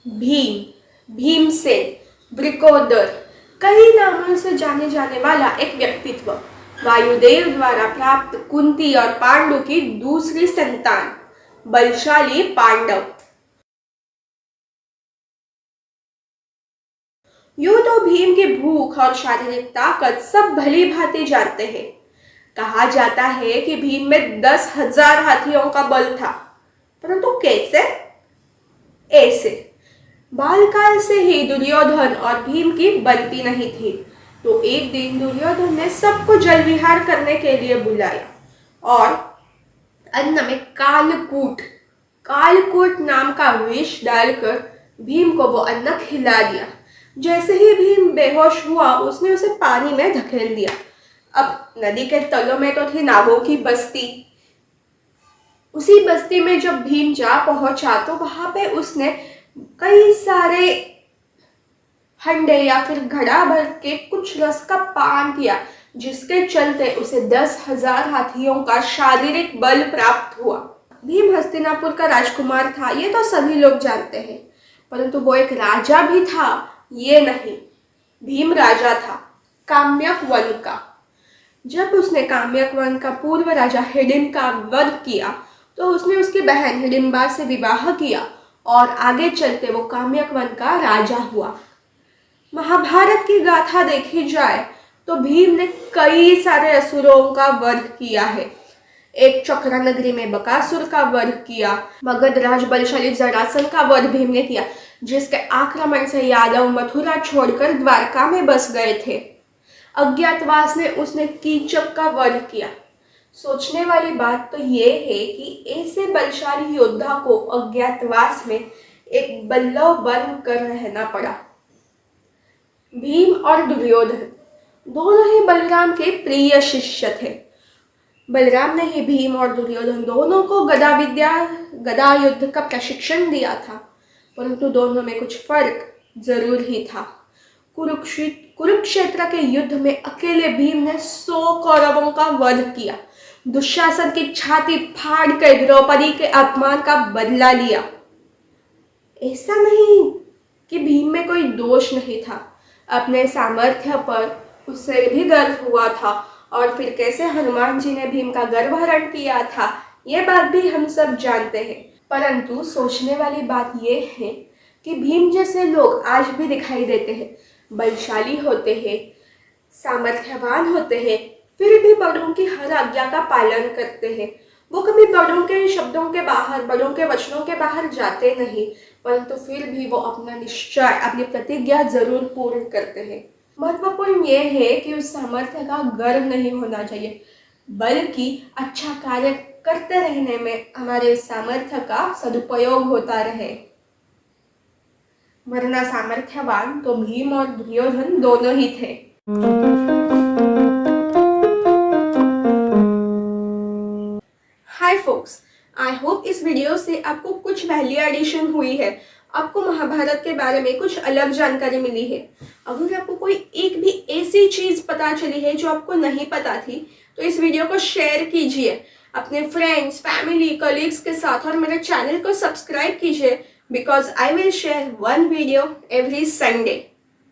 भीम, भीमसेन, वृकोदर, कई नामों से जाने जाने वाला एक व्यक्तित्व, वायुदेव द्वारा प्राप्त कुंती और पांडु की दूसरी संतान, बलशाली पांडव। यूं तो भीम की भूख और शारीरिक ताकत सब भली भांति जानते हैं। कहा जाता है कि भीम में 10,000 हाथियों का बल था, परंतु कैसे? ऐसे, बालकाल से ही दुर्योधन और भीम की बनती नहीं थी। तो एक दिन दुर्योधन ने सबको जल विहार करने के लिए बुलाया और अन्न में कालकूट कालकूट नाम का विष डालकर भीम को वो अन्न खिला दिया। जैसे ही भीम बेहोश हुआ, उसने उसे पानी में धकेल दिया। अब नदी के तलों में तो थी नागों की बस्ती। उसी बस्ती में जब भीम जा पहुंचा तो वहां पे उसने कई सारे हंडे या फिर घड़ा भर के कुछ रस का पान किया, जिसके चलते उसे 10,000 हाथियों का शारीरिक बल प्राप्त हुआ। भीम हस्तिनापुर का राजकुमार था, ये तो सभी लोग जानते हैं, परंतु वो एक राजा भी था, ये नहीं। भीम राजा था काम्यक वन का। जब उसने काम्यक वन का पूर्व राजा हिडिंब का वध किया तो उसने उसकी बहन हिडिंबा से विवाह किया और आगे चलते वो काम्यक वन का राजा हुआ। महाभारत की गाथा देखी जाए तो भीम ने कई सारे असुरों का वध किया है। एक चक्रा नगरी में बकासुर का वध किया, मगध राज बलशाली जरासन का वध भीम ने किया, जिसके आक्रमण से यादव मथुरा छोड़कर द्वारका में बस गए थे। अज्ञातवास ने उसने कीचक का वध किया। सोचने वाली बात तो ये है कि ऐसे बलशाली योद्धा को अज्ञातवास में एक बल्लव बन कर रहना पड़ा। भीम और दुर्योधन दोनों ही बलराम के प्रिय शिष्य थे। बलराम ने ही भीम और दुर्योधन दोनों को गदा युद्ध का प्रशिक्षण दिया था, परंतु दोनों में कुछ फर्क जरूर ही था। कुरुक्षेत्र के युद्ध में अकेले भीम ने 100 कौरवों का वध किया, दुशासन की छाती फाड़ कर द्रौपदी के अपमान का बदला लिया। ऐसा नहीं कि भीम में कोई दोष नहीं था, अपने सामर्थ्य पर उसे भी गर्व हुआ था, और फिर कैसे हनुमान जी ने भीम का गर्वहरण किया था, ये बात भी हम सब जानते हैं। परंतु सोचने वाली बात यह है कि भीम जैसे लोग आज भी दिखाई देते हैं, बलशाली होते हैं, सामर्थ्यवान होते हैं, फिर भी बड़ों की हर आज्ञा का पालन करते हैं। वो कभी बड़ों के शब्दों के बाहर, बड़ों के वचनों के बाहर जाते नहीं, परंतु फिर भी वो अपना निश्चय, अपनी प्रतिज्ञा जरूर पूर्ण करते हैं। महत्वपूर्ण ये है कि उस सामर्थ्य का गर्व नहीं होना चाहिए, बल्कि अच्छा कार्य करते रहने में हमारे सामर्थ्य का सदुपयोग होता रहे। वरना सामर्थ्यवान तो भीम और दुर्योधन दोनों ही थे। हाय फोक्स, आई होप इस वीडियो से आपको कुछ वैल्यू एडिशन हुई है, आपको महाभारत के बारे में कुछ अलग जानकारी मिली है। अगर आपको कोई एक भी ऐसी चीज पता चली है जो आपको नहीं पता थी, तो इस वीडियो को शेयर कीजिए अपने फ्रेंड्स, फैमिली, कलीग्स के साथ, और मेरे चैनल को सब्सक्राइब कीजिए, because I will share 1 video every Sunday.